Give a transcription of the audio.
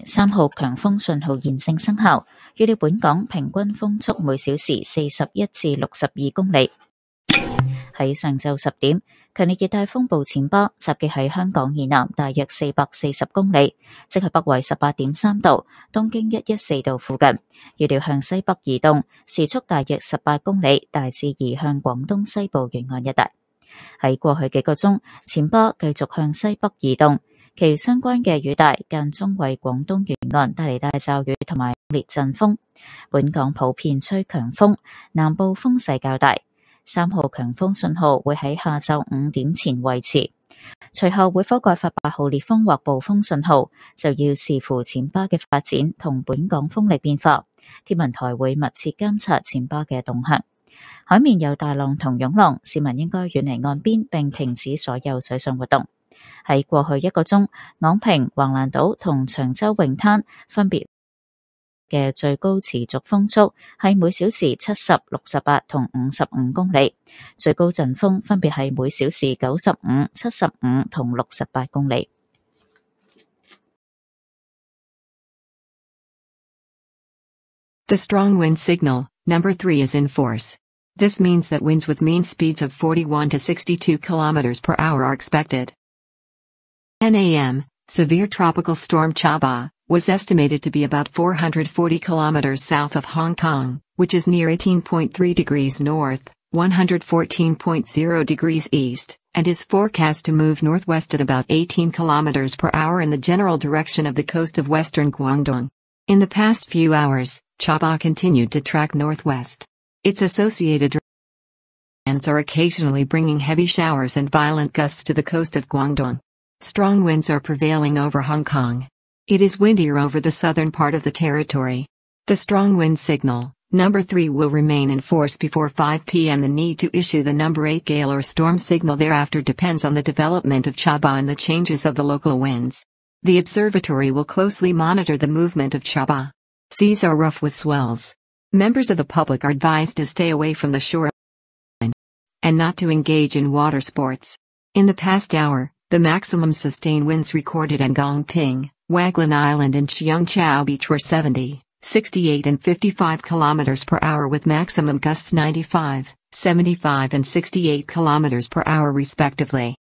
3號強風信號現正生效，預料本港平均風速每小時41至62公里。喺上晝10點，強烈熱帶風暴暹芭集結喺香港以南大約440公里，即係北緯18.3度、東經114度附近。預料向西北移動，時速大約18公里，大致移向廣東西部沿岸一帶。喺過去幾個鐘，暹芭繼續向西北移動，其相關嘅雨帶間中為廣東沿岸帶嚟大驟雨同埋烈陣風。本港普遍吹強風，南部風勢較大。3號強風信號會喺下晝5點前維持，隨後會否改發8號烈風或暴風信號，就要視乎暹芭嘅發展同本港風力變化。天文台會密切監察暹芭嘅動向。海面有大浪同湧浪，市民應該遠離岸邊並停止所有水上活動。喺過去1個鐘，昂坪、橫瀾島同長洲泳灘分別嘅最高持續風速係每小時70、68同55公里，最高陣風分別係每小時95、75同68公里。The strong wind signal, number 3 is in force. This means that winds with mean speeds of 41 to 62 km per hour are expected. 10 a.m., severe tropical storm Chaba was estimated to be about 440 kilometers south of Hong Kong, which is near 18.3 degrees north, 114.0 degrees east, and is forecast to move northwest at about 18 kilometers per hour in the general direction of the coast of western Guangdong. In the past few hours, Chaba continued to track northwest. Its associated winds are occasionally bringing heavy showers and violent gusts to the coast of Guangdong. Strong winds are prevailing over Hong Kong. It is windier over the southern part of the territory. The strong wind signal, number 3, will remain in force before 5 p.m. The need to issue the number 8 gale or storm signal thereafter depends on the development of Chaba and the changes of the local winds. The observatory will closely monitor the movement of Chaba. Seas are rough with swells. Members of the public are advised to stay away from the shore and not to engage in water sports. In the past hour, the maximum sustained winds recorded at Gongping, Waglan Island and Cheungchao Beach were 70, 68 and 55 km per hour with maximum gusts 95, 75 and 68 km per hour respectively.